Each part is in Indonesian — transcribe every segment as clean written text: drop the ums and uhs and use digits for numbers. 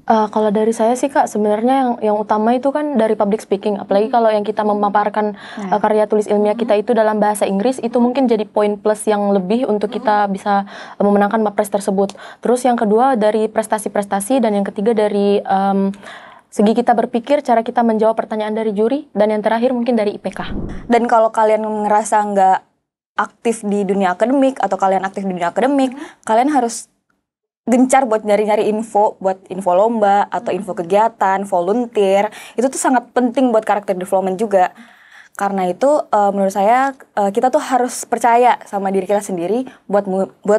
Kalau dari saya sih Kak, sebenarnya yang utama itu kan dari public speaking. Apalagi kalau yang kita memaparkan karya tulis ilmiah kita itu dalam bahasa Inggris, itu mungkin jadi poin plus yang lebih untuk kita bisa memenangkan MAPRES tersebut. Terus yang kedua dari prestasi-prestasi, dan yang ketiga dari segi kita berpikir, cara kita menjawab pertanyaan dari juri, dan yang terakhir mungkin dari IPK. Dan kalau kalian ngerasa nggak aktif di dunia akademik atau kalian aktif di dunia akademik, kalian harus gencar buat nyari-nyari info, buat info lomba atau info kegiatan, volunteer. Itu tuh sangat penting buat karakter development juga. Karena itu menurut saya kita tuh harus percaya sama diri kita sendiri buat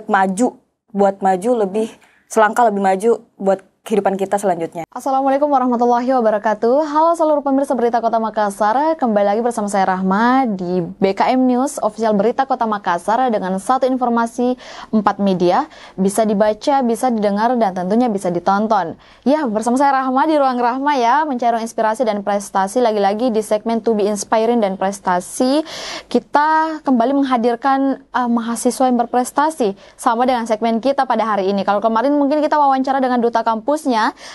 maju lebih selangkah lebih maju buat kehidupan kita selanjutnya. Assalamualaikum warahmatullahi wabarakatuh. Halo seluruh pemirsa Berita Kota Makassar. Kembali lagi bersama saya Rahma di BKM News, official Berita Kota Makassar, dengan satu informasi 4 media. Bisa dibaca, bisa didengar, dan tentunya bisa ditonton. Ya, bersama saya Rahma di Ruang Rahma ya, mencari inspirasi dan prestasi. Lagi-lagi di segmen To Be Inspiring dan Prestasi, kita kembali menghadirkan mahasiswa yang berprestasi. Sama dengan segmen kita pada hari ini. Kalau kemarin mungkin kita wawancara dengan duta kampus,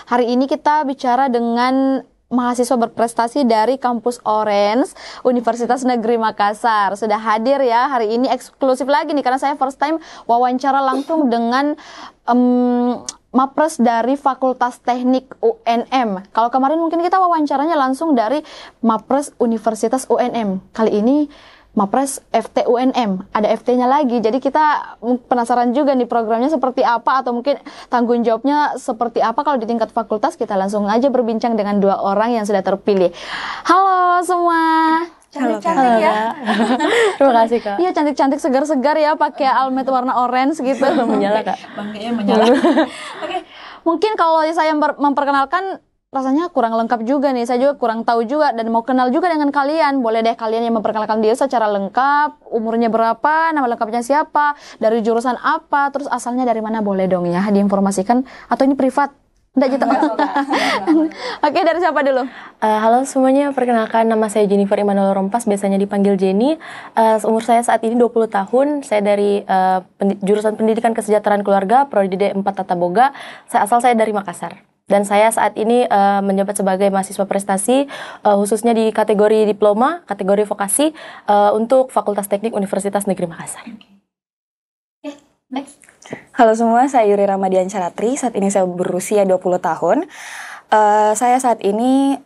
hari ini kita bicara dengan mahasiswa berprestasi dari Kampus Orange Universitas Negeri Makassar. Sudah hadir ya hari ini, eksklusif lagi nih karena saya first time wawancara langsung dengan MAPRES dari Fakultas Teknik UNM. Kalau kemarin mungkin kita wawancaranya langsung dari MAPRES Universitas UNM. Kali ini MAPRES FT UNM, ada FT-nya lagi. Jadi kita penasaran juga nih programnya seperti apa, atau mungkin tanggung jawabnya seperti apa kalau di tingkat fakultas. Kita langsung aja berbincang dengan 2 orang yang sudah terpilih. Halo semua. Cantik-cantik ya. Terima kasih Kak. Iya, cantik-cantik, segar-segar ya, pakai almet warna orange gitu. Menyala Kak. Bangganya menyala. Oke. Mungkin kalau saya memperkenalkan, rasanya kurang lengkap juga nih, saya juga kurang tahu juga dan mau kenal juga dengan kalian. Boleh deh kalian yang memperkenalkan diri secara lengkap, umurnya berapa, nama lengkapnya siapa, dari jurusan apa, terus asalnya dari mana, boleh dong ya diinformasikan, atau ini privat? Enggak gitu. Oke, dari siapa dulu? Halo semuanya, perkenalkan nama saya Jennifer Immanuel Rompas, biasanya dipanggil Jenny. Umur saya saat ini 20 tahun, saya dari jurusan Pendidikan Kesejahteraan Keluarga, Prodi D4 Tata Boga. Asal saya dari Makassar. Dan saya saat ini menjabat sebagai mahasiswa prestasi, khususnya di kategori diploma, kategori vokasi, untuk Fakultas Teknik Universitas Negeri Makassar. Oke, next. Halo semua, saya Yuri Ramadian Caratri. Saat ini saya berusia 20 tahun. Saya saat ini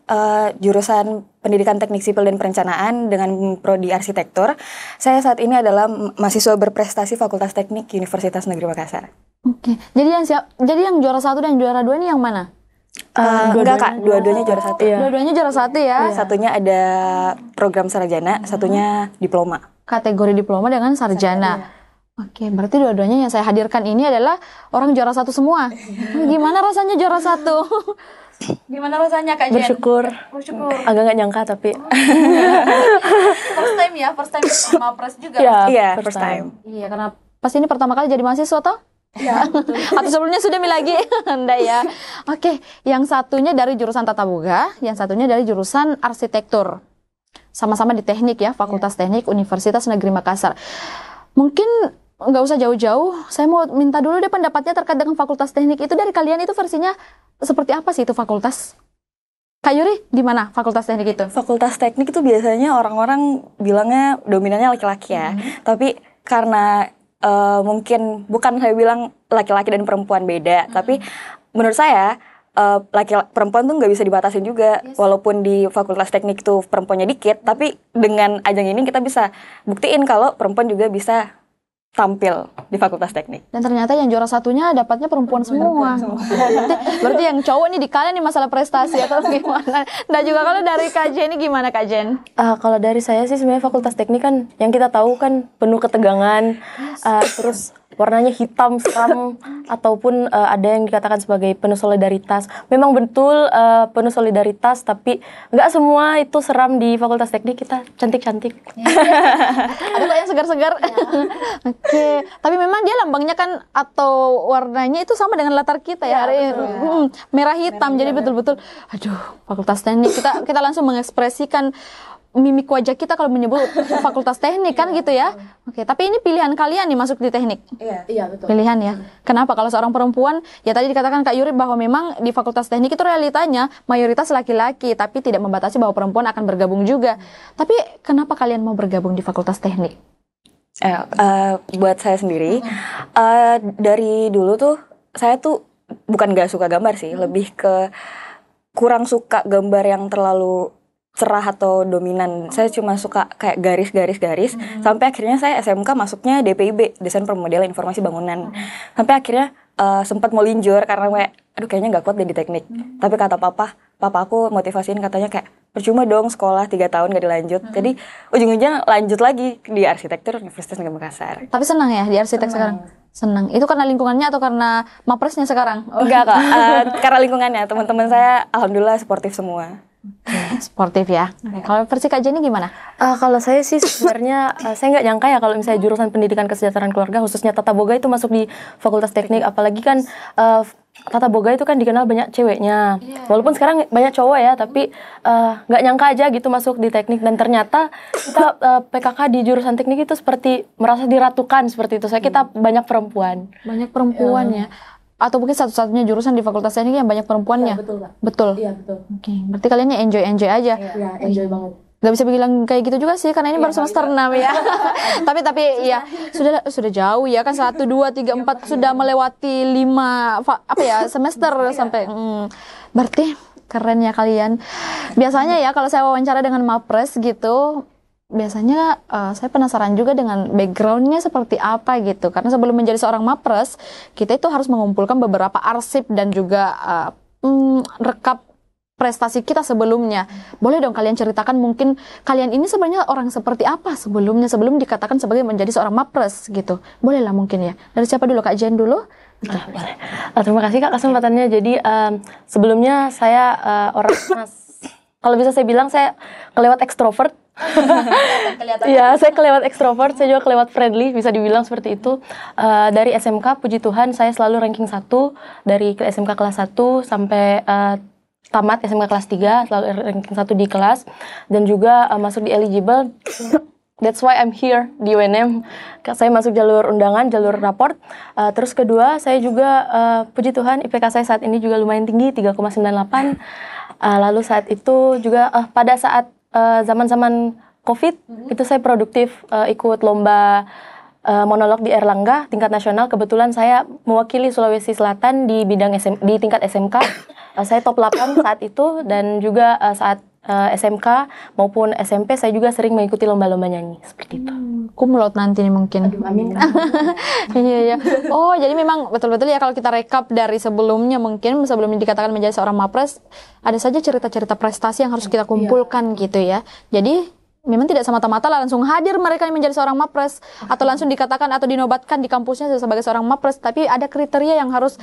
jurusan Pendidikan Teknik Sipil dan Perencanaan dengan prodi Arsitektur. Saya saat ini adalah mahasiswa berprestasi Fakultas Teknik Universitas Negeri Makassar. Oke. Jadi yang juara 1 dan juara 2 ini yang mana? Enggak Kak, dua-duanya juara 1. Iya. Dua-duanya juara 1 ya. Satunya ada program sarjana, satunya diploma. Kategori diploma dengan sarjana. Oke, berarti dua-duanya yang saya hadirkan ini adalah orang juara 1 semua. Gimana rasanya juara 1? Gimana rasanya Kak Jen? Bersyukur. Agak nggak nyangka tapi. First time ya, first time MAPRES juga. Iya, first time. Iya, karena pas ini pertama kali jadi mahasiswa toh? Iya, betul. Atau sebelumnya sudah lagi? Enggak ya. Oke, yang satunya dari jurusan Tata Boga, yang satunya dari jurusan Arsitektur. Sama-sama di teknik ya, Fakultas Teknik Universitas Negeri Makassar. Mungkin nggak usah jauh-jauh, saya mau minta dulu deh pendapatnya terkait dengan Fakultas Teknik itu. Dari kalian itu versinya seperti apa sih itu fakultas? Kak Yuri, gimana Fakultas Teknik itu? Fakultas Teknik itu biasanya orang-orang bilangnya dominannya laki-laki ya. Tapi karena mungkin bukan saya bilang laki-laki dan perempuan beda, tapi menurut saya perempuan tuh nggak bisa dibatasin juga. Walaupun di Fakultas Teknik tuh perempuannya dikit, tapi dengan ajang ini kita bisa buktiin kalau perempuan juga bisa tampil di Fakultas Teknik. Dan ternyata yang juara satunya dapatnya perempuan semua. Berarti yang cowok nih di kalian nih masalah prestasi atau gimana? Nah juga kalau dari Kak Jen ini gimana Kak Jen? Kalau dari saya sih sebenarnya Fakultas Teknik kan yang kita tahu kan penuh ketegangan, terus warnanya hitam, seram, ataupun ada yang dikatakan sebagai penuh solidaritas. Memang betul penuh solidaritas, tapi nggak semua itu seram di Fakultas Teknik, kita cantik-cantik. Ada kok yang segar-segar. Oke, tapi memang dia lambangnya kan atau warnanya itu sama dengan latar kita ya, hari merah hitam. Jadi betul-betul, aduh, Fakultas Teknik kita langsung mengekspresikan mimik wajah kita kalau menyebut fakultas teknik kan gitu ya. Oke, tapi ini pilihan kalian nih masuk di teknik. Iya, betul. Pilihan ya. Kenapa kalau seorang perempuan, ya tadi dikatakan Kak Yuri bahwa memang di fakultas teknik itu realitanya mayoritas laki-laki, tapi tidak membatasi bahwa perempuan akan bergabung juga. Tapi kenapa kalian mau bergabung di fakultas teknik? Buat saya sendiri, dari dulu tuh saya tuh bukan gak suka gambar sih, lebih ke kurang suka gambar yang terlalu cerah atau dominan. Saya cuma suka kayak garis-garis sampai akhirnya saya SMK masuknya DPIB, Desain Permodelan Informasi Bangunan. Sampai akhirnya sempat mau linjur karena kayak aduh kayaknya nggak kuat deh di teknik. Tapi kata papa aku motivasiin katanya kayak percuma dong sekolah 3 tahun gak dilanjut. Jadi ujung-ujungnya lanjut lagi di arsitektur Universitas Negeri Makassar. Tapi senang ya di arsitek sekarang? Senang. Itu karena lingkungannya atau karena mapresnya sekarang? Enggak kak, karena lingkungannya. Teman-teman saya alhamdulillah sportif semua. Sportif ya. Kalau versi Kak Jenny gimana? Kalau saya sih sebenarnya saya nggak nyangka ya kalau misalnya jurusan pendidikan kesejahteraan keluarga khususnya tata boga itu masuk di fakultas teknik, apalagi kan tata boga itu kan dikenal banyak ceweknya. Walaupun sekarang banyak cowok ya, tapi nggak nyangka aja gitu masuk di teknik, dan ternyata kita PKK di jurusan teknik itu seperti merasa diratukan seperti itu. Kita banyak perempuan. Banyak perempuan ya. Atau mungkin satu-satunya jurusan di fakultas teknik yang banyak perempuannya. Ya, betul, Kak. Betul. Iya, betul. Oke, berarti kalian enjoy aja. Iya, enjoy banget. Gak bisa bilang kayak gitu juga sih karena ini baru semester 6 ya. tapi ya sudah jauh ya kan 1 2 3 4 sudah melewati 5 semester sampai berarti keren ya kalian. Biasanya ya kalau saya wawancara dengan Mapres gitu, biasanya saya penasaran juga dengan backgroundnya seperti apa gitu, karena sebelum menjadi seorang Mapres kita itu harus mengumpulkan beberapa arsip dan juga rekap prestasi kita sebelumnya. Boleh dong kalian ceritakan mungkin kalian ini sebenarnya orang seperti apa sebelumnya sebelum dikatakan sebagai menjadi seorang Mapres gitu. Boleh lah mungkin ya. Dari siapa dulu? Kak Jen dulu? Terima kasih Kak kesempatannya. Jadi sebelumnya saya orang kalau bisa saya bilang saya kelewat ekstrovert. Iya, saya kelewat ekstrovert, saya juga kelewat friendly, bisa dibilang seperti itu. Dari SMK, puji Tuhan, saya selalu ranking 1 dari SMK kelas 1 sampai tamat SMK kelas 3, selalu ranking 1 di kelas, dan juga masuk di eligible. That's why I'm here di UNM. Saya masuk jalur undangan, jalur raport. Terus kedua, saya juga puji Tuhan IPK saya saat ini juga lumayan tinggi, 3,98. Lalu saat itu juga pada saat zaman-zaman COVID itu saya produktif ikut lomba monolog di Erlangga tingkat nasional. Kebetulan saya mewakili Sulawesi Selatan di bidang di tingkat SMK. Saya top 8 saat itu, dan juga saat SMK maupun SMP saya juga sering mengikuti lomba-lomba nyanyi seperti itu. Kumlot nanti nih mungkin. Aduh, amin. Iya. Oh, jadi memang betul-betul ya kalau kita rekap dari sebelumnya, mungkin sebelum dikatakan menjadi seorang Mapres, ada saja cerita-cerita prestasi yang harus kita kumpulkan gitu ya. Jadi memang tidak semata-mata langsung hadir mereka yang menjadi seorang Mapres atau langsung dikatakan atau dinobatkan di kampusnya sebagai seorang Mapres, tapi ada kriteria yang harus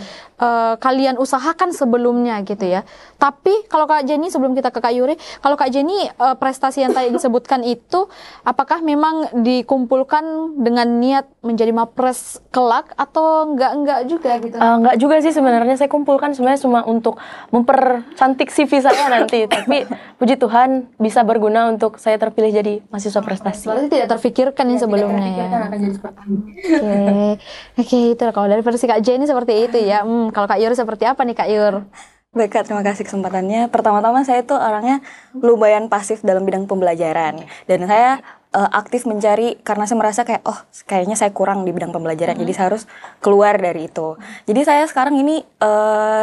kalian usahakan sebelumnya gitu ya. Tapi kalau Kak Jenny, sebelum kita ke Kak Yuri, kalau Kak Jenny prestasi yang tadi disebutkan itu apakah memang dikumpulkan dengan niat menjadi Mapres kelak atau enggak juga gitu? Enggak juga sih sebenarnya, saya kumpulkan sebenarnya cuma untuk mempercantik CV saya nanti, tapi puji Tuhan bisa berguna untuk saya terpilih jadi mahasiswa prestasi. Berarti tidak terfikirkan yang sebelumnya ya. Akan jadi seperti ini. Oke, itu kalau dari versi Kak Jenny seperti itu ya. Kalau Kak Yur seperti apa nih Kak Yur? Baik Kak, terima kasih kesempatannya. Pertama-tama saya tuh orangnya lumayan pasif dalam bidang pembelajaran. Dan saya aktif mencari karena saya merasa kayak, oh kayaknya saya kurang di bidang pembelajaran. Jadi saya harus keluar dari itu. Jadi saya sekarang ini,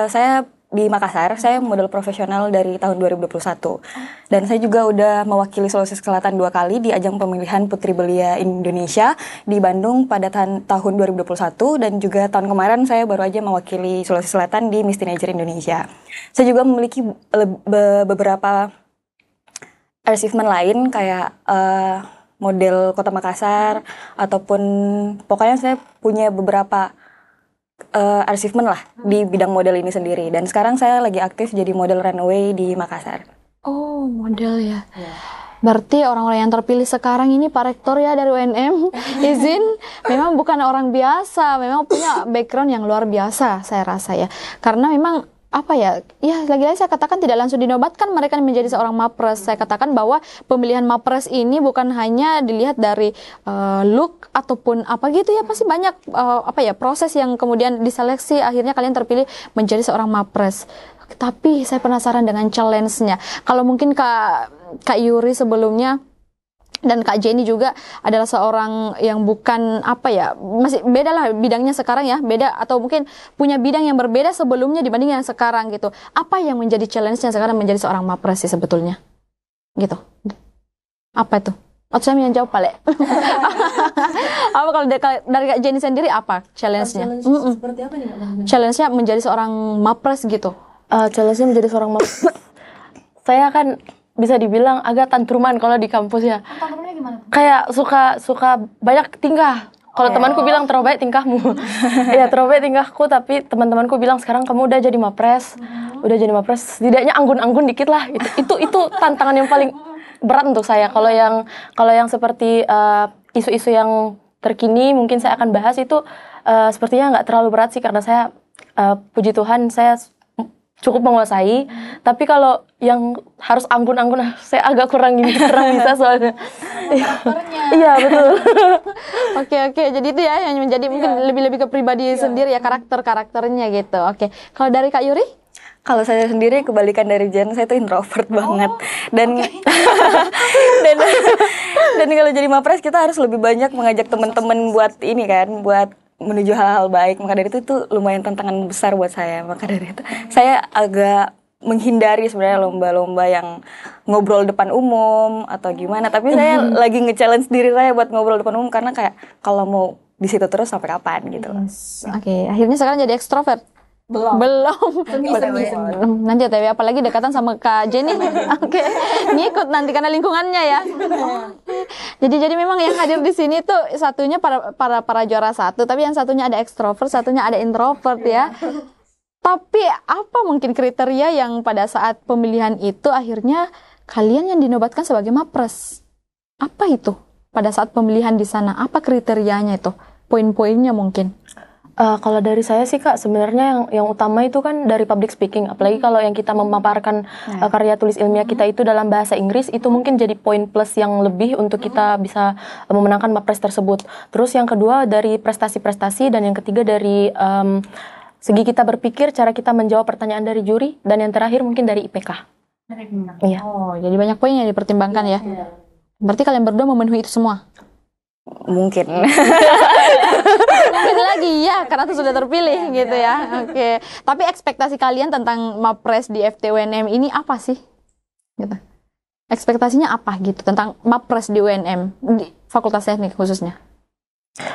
saya di Makassar, saya model profesional dari tahun 2021. Dan saya juga udah mewakili Sulawesi Selatan 2 kali di ajang pemilihan Putri Belia Indonesia di Bandung pada tahun 2021. Dan juga tahun kemarin saya baru aja mewakili Sulawesi Selatan di Miss Teenager Indonesia. Saya juga memiliki beberapa achievement lain kayak model Kota Makassar, ataupun pokoknya saya punya beberapa achievement lah di bidang model ini sendiri. Dan sekarang saya lagi aktif jadi model runway di Makassar. Oh, model ya. Berarti orang-orang yang terpilih sekarang ini Pak Rektor ya dari UNM, izin, memang bukan orang biasa, memang punya background yang luar biasa saya rasa ya. Karena memang apa ya, ya lagi-lagi saya katakan tidak langsung dinobatkan mereka menjadi seorang mapres. Saya katakan bahwa pemilihan mapres ini bukan hanya dilihat dari look ataupun apa gitu ya, pasti banyak apa ya proses yang kemudian diseleksi akhirnya kalian terpilih menjadi seorang mapres. Tapi saya penasaran dengan challenge-nya. Kalau mungkin Kak Yuri sebelumnya dan Kak Jenny juga adalah seorang yang bukan apa ya, masih beda lah bidangnya sekarang ya, beda atau mungkin punya bidang yang berbeda sebelumnya dibanding yang sekarang gitu. Apa yang menjadi challenge-nya sekarang menjadi seorang mapres sih sebetulnya? Gitu. Apa itu? Atau saya yang jawab Pale. Apa kalau dari Kak Jenny sendiri apa challenge-nya? Seperti apa nih? Challenge-nya menjadi seorang mapres gitu. Challenge-nya menjadi seorang mapres. Saya kan bisa dibilang agak tantruman kalau di kampus ya. Tantangannya gimana? Kayak suka banyak tingkah. Kalau temanku bilang terlalu baik tingkahmu. Ya terlalu baik tingkahku, tapi teman-temanku bilang sekarang kamu udah jadi mapres. Udah jadi mapres, setidaknya anggun-anggun dikit lah. Itu tantangan yang paling berat untuk saya. Kalau yang seperti isu-isu yang terkini mungkin saya akan bahas itu sepertinya nggak terlalu berat sih, karena saya puji Tuhan saya cukup menguasai. Tapi kalau yang harus anggun-anggun saya agak kurang bisa soalnya. Iya betul. Oke, jadi itu ya yang menjadi mungkin lebih ke pribadi sendiri ya, karakternya gitu. Oke. Kalau dari Kak Yuri? Kalau saya sendiri kebalikan dari Jen, saya tuh introvert banget. Dan dan kalau jadi mapres kita harus lebih banyak mengajak teman-teman buat ini kan, buat menuju hal-hal baik. Maka dari itu lumayan tantangan besar buat saya. Maka dari itu saya agak menghindari sebenarnya lomba-lomba yang ngobrol depan umum atau gimana. Tapi saya lagi nge-challenge diri saya buat ngobrol depan umum, karena kayak kalau mau di situ terus sampai kapan gitu loh. Oke, akhirnya sekarang jadi ekstrovert. Belum. Nanti ya, apalagi dekatan sama Kak Jenny. Oke. Ngikut nanti karena lingkungannya ya. Jadi memang yang hadir di sini tuh satunya para juara satu, tapi yang satunya ada ekstrovert, satunya ada introvert ya. Tapi apa mungkin kriteria yang pada saat pemilihan itu akhirnya kalian yang dinobatkan sebagai mapres? Apa itu pada saat pemilihan di sana? Apa kriterianya itu? Poin-poinnya mungkin? Kalau dari saya sih Kak, sebenarnya yang utama itu kan dari public speaking. Apalagi kalau yang kita memaparkan karya tulis ilmiah kita itu dalam bahasa Inggris, itu mungkin jadi poin plus yang lebih untuk kita bisa memenangkan mapres tersebut. Terus yang kedua dari prestasi-prestasi, dan yang ketiga dari segi kita berpikir, cara kita menjawab pertanyaan dari juri, dan yang terakhir mungkin dari IPK. Iya. Oh, jadi banyak poin yang dipertimbangkan ya. Berarti kalian berdua memenuhi itu semua? Mungkin. Mungkin lagi ya, karena itu sudah terpilih gitu ya. Oke. Tapi ekspektasi kalian tentang mapres di FTUNM ini apa sih? Gitu. Ekspektasinya apa gitu tentang mapres di UNM, di Fakultas Teknik khususnya?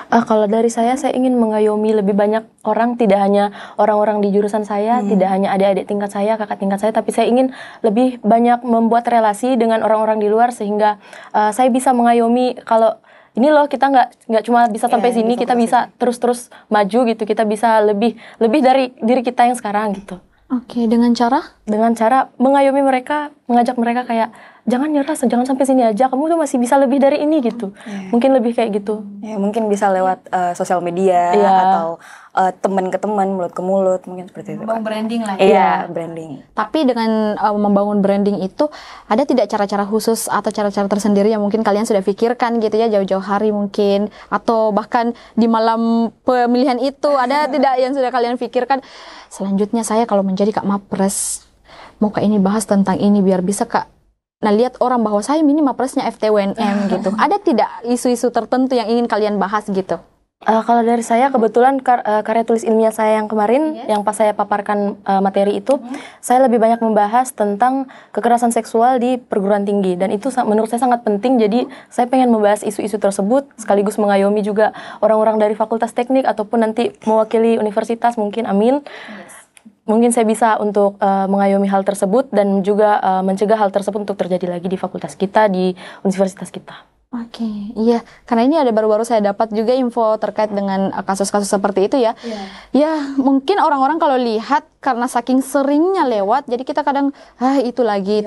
Kalau dari saya ingin mengayomi lebih banyak orang, tidak hanya orang-orang di jurusan saya, tidak hanya adik-adik tingkat saya, kakak tingkat saya, tapi saya ingin lebih banyak membuat relasi dengan orang-orang di luar, sehingga saya bisa mengayomi kalau ini loh, kita nggak cuma bisa sampai sini, kita bisa terus maju gitu, kita bisa lebih dari diri kita yang sekarang gitu. Oke, dengan cara mengayomi mereka, mengajak mereka kayak jangan nyerah, jangan sampai sini aja, kamu tuh masih bisa lebih dari ini gitu. Mungkin lebih kayak gitu. Ya, mungkin bisa lewat sosial media atau teman ke teman, mulut ke mulut, mungkin seperti itu. Membangun branding lah. Iya, branding. Tapi dengan membangun branding itu ada tidak cara-cara khusus atau cara-cara tersendiri yang mungkin kalian sudah pikirkan gitu ya, jauh-jauh hari mungkin, atau bahkan di malam pemilihan itu ada tidak yang sudah kalian pikirkan, selanjutnya saya kalau menjadi Kak Mapres mau Kak ini bahas tentang ini biar bisa Kak lihat orang bahwa saya ini mapresnya FTUNM gitu. Ada tidak isu-isu tertentu yang ingin kalian bahas gitu? Kalau dari saya kebetulan karya tulis ilmiah saya yang kemarin, yang pas saya paparkan materi itu, saya lebih banyak membahas tentang kekerasan seksual di perguruan tinggi, dan itu menurut saya sangat penting. Jadi saya pengen membahas isu-isu tersebut sekaligus mengayomi juga orang-orang dari Fakultas Teknik ataupun nanti mewakili universitas mungkin, amin. Mungkin saya bisa untuk mengayomi hal tersebut dan juga mencegah hal tersebut untuk terjadi lagi di fakultas kita, di universitas kita. Oke, iya. Karena ini ada baru-baru saya dapat juga info terkait dengan kasus-kasus seperti itu ya. Ya, mungkin orang-orang kalau lihat karena saking seringnya lewat, jadi kita kadang, itu lagi.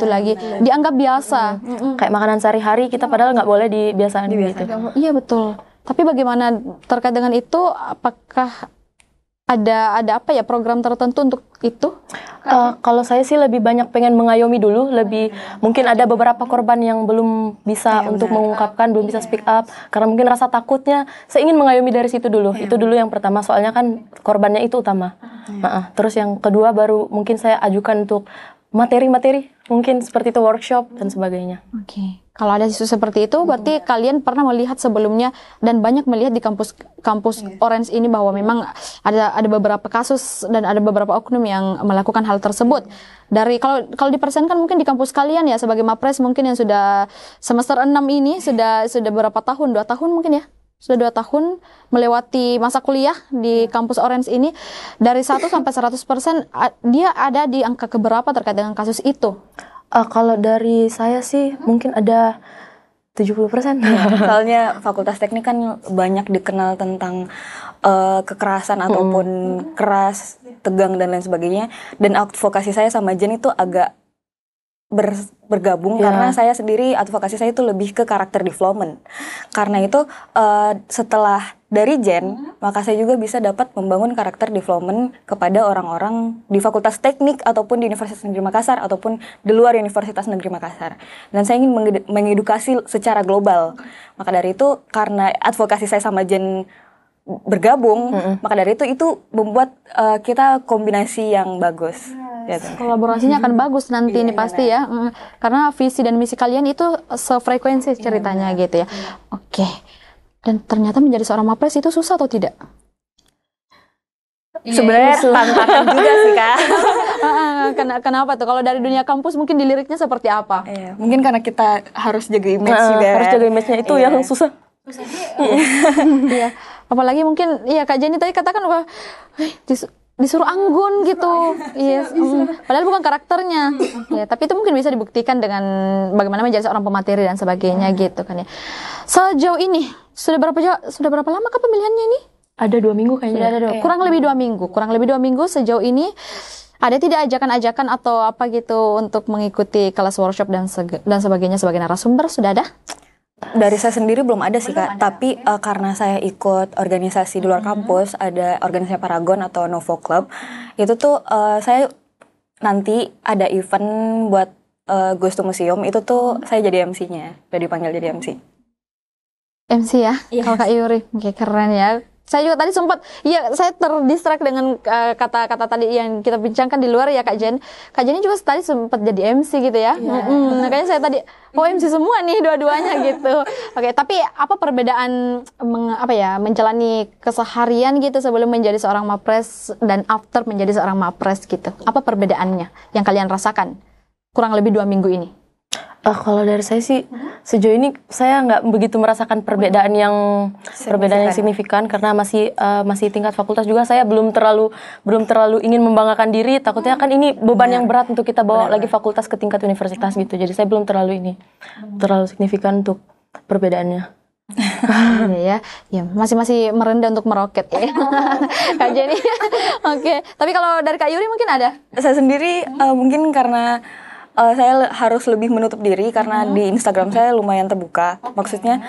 Dianggap biasa. Kayak makanan sehari-hari kita padahal nggak boleh dibiasakan gitu. Iya, betul. Tapi bagaimana terkait dengan itu, apakah ada apa ya program tertentu untuk itu? Kalau saya sih lebih banyak pengen mengayomi dulu, lebih mungkin ada beberapa korban yang belum bisa untuk mengungkapkan, belum bisa speak up karena mungkin rasa takutnya. Saya ingin mengayomi dari situ dulu. Itu dulu yang pertama, soalnya kan korbannya itu utama. Terus yang kedua baru mungkin saya ajukan untuk materi-materi, mungkin seperti itu workshop dan sebagainya. Oke. Kalau ada isu seperti itu, berarti kalian pernah melihat sebelumnya dan banyak melihat di kampus Orange ini bahwa memang ada beberapa kasus dan ada beberapa oknum yang melakukan hal tersebut. Dari kalau dipersenkan mungkin di kampus kalian ya sebagai Mapres mungkin yang sudah semester 6 ini sudah berapa tahun? 2 tahun mungkin ya? Sudah 2 tahun melewati masa kuliah di kampus Orange ini, dari 1 sampai 100% dia ada di angka keberapa terkait dengan kasus itu? Kalau dari saya sih mungkin ada 70%. Soalnya Fakultas Teknik kan banyak dikenal tentang kekerasan ataupun keras, tegang dan lain sebagainya. Dan advokasi saya sama Jen itu agak bergabung karena saya sendiri advokasi saya itu lebih ke karakter development. Karena itu setelah dari Jen, maka saya juga bisa dapat membangun karakter development kepada orang-orang di Fakultas Teknik ataupun di Universitas Negeri Makassar ataupun di luar Universitas Negeri Makassar. Dan saya ingin mengedukasi secara global. Maka dari itu karena advokasi saya sama Jen bergabung, maka dari itu membuat kita kombinasi yang bagus. Kolaborasinya akan bagus nanti ini pasti ya, karena visi dan misi kalian itu sefrekuensi ceritanya gitu ya. Oke. Dan ternyata menjadi seorang Mapres itu susah atau tidak? Sebenarnya tantangan juga sih Kak. Kenapa tuh? Kalau dari dunia kampus mungkin di liriknya seperti apa? Mungkin karena kita harus jaga image juga. Harus jaga image-nya itu yang susah. Iya. Apalagi mungkin ya Kak Jenny tadi katakan wah disuruh anggun gitu. Yes. Padahal bukan karakternya. Ya, tapi itu mungkin bisa dibuktikan dengan bagaimana menjadi seorang pemateri dan sebagainya gitu kan ya. Sejauh ini sudah berapa lama kah pemilihannya ini? Ada 2 minggu kayaknya. Sudah ada kurang lebih 2 minggu. Kurang lebih 2 minggu sejauh ini. Ada tidak ajakan-ajakan atau apa gitu untuk mengikuti kelas workshop dan sebagainya sebagai narasumber? Sudah ada? Dari saya sendiri belum ada sih Kak, tapi karena saya ikut organisasi di luar kampus, ada organisasi Paragon atau Novo Club, itu tuh saya nanti ada event buat Ghost to Museum, itu tuh saya jadi MC-nya, udah dipanggil jadi MC. MC ya, kalau Kak Yuri, oke keren ya. Saya juga tadi sempat, ya saya terdistract dengan kata-kata tadi yang kita bincangkan di luar ya Kak Jen. Kak Jen juga tadi sempat jadi MC gitu ya. Makanya saya tadi, MC semua nih dua-duanya gitu. Oke, tapi apa perbedaan menjalani keseharian gitu sebelum menjadi seorang Mapres dan after menjadi seorang Mapres gitu? Apa perbedaannya yang kalian rasakan kurang lebih 2 minggu ini? Kalau dari saya sih sejauh ini saya nggak begitu merasakan perbedaan yang signifikan karena masih tingkat fakultas juga. Saya belum terlalu ingin membanggakan diri, takutnya kan ini beban yang berat untuk kita bawa lagi fakultas ke tingkat universitas gitu. Jadi saya belum terlalu signifikan untuk perbedaannya. ya masih merendah untuk meroket ya Kak Jenny. Oke, tapi kalau dari Kak Yuri mungkin ada? Saya sendiri mungkin karena saya harus lebih menutup diri karena di Instagram saya lumayan terbuka. Maksudnya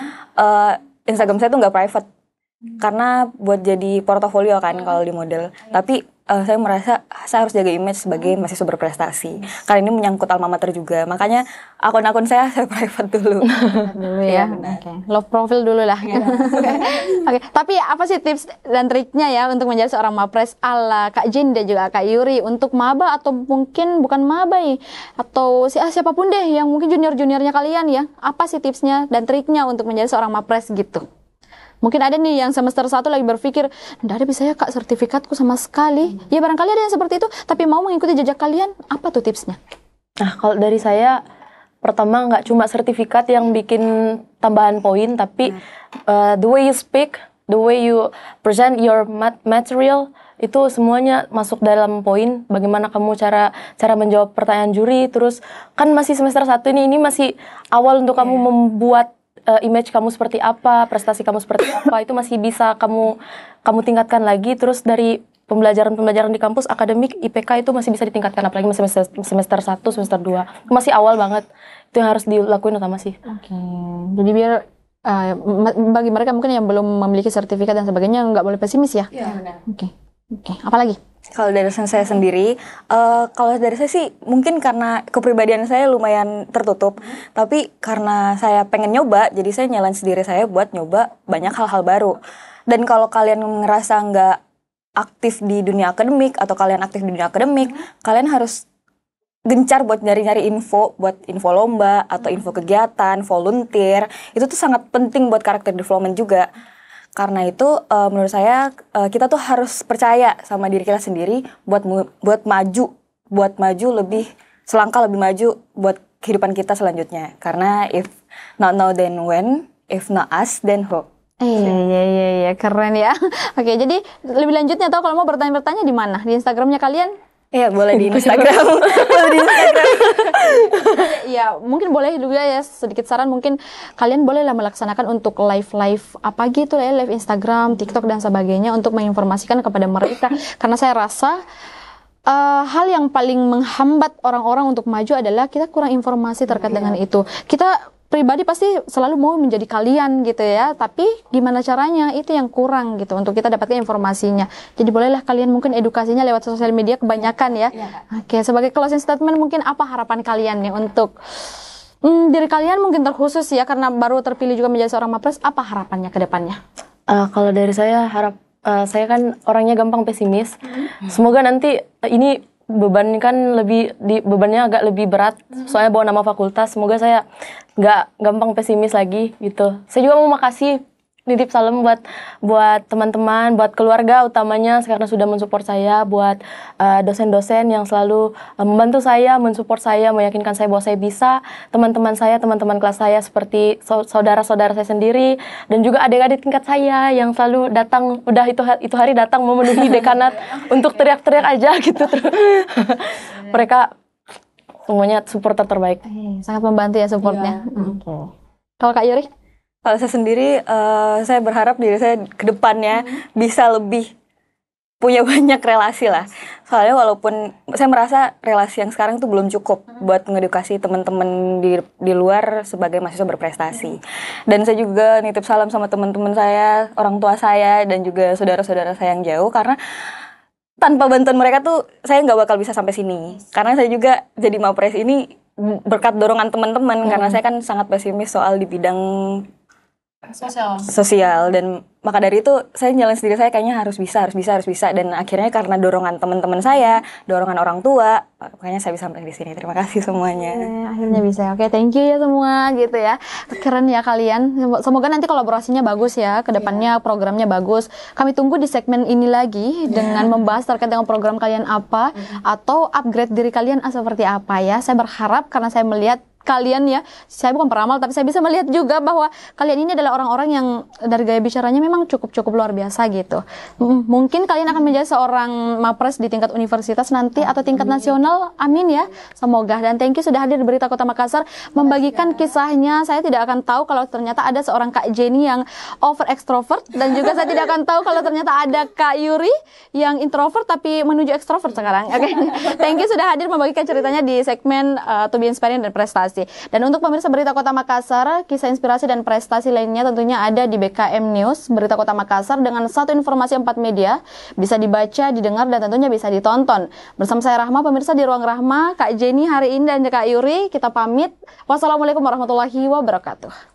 Instagram saya tuh nggak private karena buat jadi portofolio kan kalau di model. Tapi saya merasa saya harus jaga image sebagai mahasiswa berprestasi. Karena ini menyangkut alma mater juga. Makanya akun-akun saya private dulu. Dulu ya. Okay. Love profile dulu lah. Oke. Tapi apa sih tips dan triknya ya untuk menjadi seorang Mapres ala Kak Jen dan juga Kak Yuri untuk maba atau mungkin bukan maba nih atau siapapun deh yang mungkin junior-juniornya kalian ya. Apa sih tipsnya dan triknya untuk menjadi seorang Mapres gitu? Mungkin ada nih yang semester 1 lagi berpikir, nggak ada bisa ya Kak sertifikatku sama sekali. Ya barangkali ada yang seperti itu, tapi mau mengikuti jejak kalian, apa tuh tipsnya? Nah kalau dari saya, pertama nggak cuma sertifikat yang bikin tambahan poin, tapi the way you speak, the way you present your material, itu semuanya masuk dalam poin. Bagaimana kamu cara menjawab pertanyaan juri, terus kan masih semester 1 ini masih awal untuk kamu membuat image kamu seperti apa, prestasi kamu seperti apa, itu masih bisa kamu tingkatkan lagi. Terus dari pembelajaran di kampus, akademik, IPK itu masih bisa ditingkatkan, apalagi semester 1, semester 2. Masih awal banget, itu yang harus dilakuin utama sih. Oke. Jadi biar bagi mereka mungkin yang belum memiliki sertifikat dan sebagainya, nggak boleh pesimis ya? Iya benar. Oke. Oke, apalagi? Kalau dari saya sendiri, kalau dari saya sih mungkin karena kepribadian saya lumayan tertutup, tapi karena saya pengen nyoba, jadi saya nyalain diri saya buat nyoba banyak hal-hal baru. Dan kalau kalian ngerasa nggak aktif di dunia akademik atau kalian aktif di dunia akademik, kalian harus gencar buat nyari-nyari info, buat info lomba atau info kegiatan, volunteer. Itu tuh sangat penting buat karakter development juga. Karena itu menurut saya kita tuh harus percaya sama diri kita sendiri buat maju lebih selangkah lebih maju buat kehidupan kita selanjutnya. Karena if not now then when, if not us then who. Iya, keren ya. Oke, jadi lebih lanjutnya atau kalau mau bertanya-bertanya di mana? Di Instagramnya kalian? Iya, boleh di Instagram. Boleh di Instagram. Ya, mungkin boleh juga ya sedikit saran, mungkin kalian bolehlah melaksanakan untuk live apa gitu ya, live Instagram, TikTok dan sebagainya untuk menginformasikan kepada mereka. Karena saya rasa hal yang paling menghambat orang-orang untuk maju adalah kita kurang informasi terkait dengan itu. Kita pribadi pasti selalu mau menjadi kalian gitu ya, tapi gimana caranya itu yang kurang gitu untuk kita dapatkan informasinya. Jadi bolehlah kalian mungkin edukasinya lewat sosial media kebanyakan ya. Oke, sebagai closing statement mungkin apa harapan kalian nih untuk diri kalian mungkin terkhusus ya, karena baru terpilih juga menjadi seorang Mapres, apa harapannya ke depannya? Kalau dari saya saya kan orangnya gampang pesimis. Semoga nanti ini bebannya agak lebih berat, soalnya bawa nama fakultas. Semoga saya nggak gampang pesimis lagi gitu. Saya juga mau makasih, nitip salam buat teman-teman, buat keluarga utamanya karena sudah mensupport saya, buat dosen-dosen yang selalu membantu saya, mensupport saya, meyakinkan saya bahwa saya bisa, teman-teman saya, teman-teman kelas saya seperti saudara-saudara saya sendiri, dan juga adik-adik tingkat saya yang selalu datang, udah itu hari datang memenuhi dekanat untuk teriak-teriak aja gitu. Mereka semuanya supporter terbaik. Sangat membantu ya supportnya. Kalau Kak Yuri? Kalau saya sendiri, saya berharap diri saya ke depannya bisa lebih punya banyak relasi lah. Soalnya walaupun saya merasa relasi yang sekarang itu belum cukup buat mengedukasi teman-teman di luar sebagai mahasiswa berprestasi. Dan saya juga nitip salam sama teman-teman saya, orang tua saya, dan juga saudara-saudara saya yang jauh, karena tanpa bantuan mereka tuh saya nggak bakal bisa sampai sini. Karena saya juga jadi Mapres ini berkat dorongan teman-teman, karena saya kan sangat pesimis soal di bidang sosial, dan maka dari itu saya nyalain sendiri saya kayaknya harus bisa, dan akhirnya karena dorongan teman-teman saya, dorongan orang tua, makanya saya bisa sampai di sini. Terima kasih semuanya. Akhirnya bisa. Oke, thank you ya semua gitu ya. Keren ya kalian. Semoga nanti kolaborasinya bagus ya, kedepannya programnya bagus. Kami tunggu di segmen ini lagi dengan membahas terkait dengan program kalian apa atau upgrade diri kalian seperti apa ya. Saya berharap karena saya melihat kalian ya, saya bukan peramal tapi saya bisa melihat juga bahwa kalian ini adalah orang-orang yang dari gaya bicaranya memang cukup luar biasa gitu. Mungkin kalian akan menjadi seorang Mapres di tingkat universitas nanti atau tingkat nasional, amin ya, semoga. Dan thank you sudah hadir di Berita Kota Makassar membagikan kisahnya. Saya tidak akan tahu kalau ternyata ada seorang Kak Jenny yang over extrovert, dan juga saya tidak akan tahu kalau ternyata ada Kak Yuri yang introvert tapi menuju extrovert sekarang. Oke. Thank you sudah hadir membagikan ceritanya di segmen To Be Inspiring dan Prestasi. Dan untuk pemirsa Berita Kota Makassar, kisah inspirasi dan prestasi lainnya tentunya ada di BKM News Berita Kota Makassar dengan satu informasi 4 media, bisa dibaca, didengar, dan tentunya bisa ditonton. Bersama saya Rahma, pemirsa di Ruang Rahma, Kak Jenny hari ini dan Kak Yuri, kita pamit. Wassalamualaikum warahmatullahi wabarakatuh.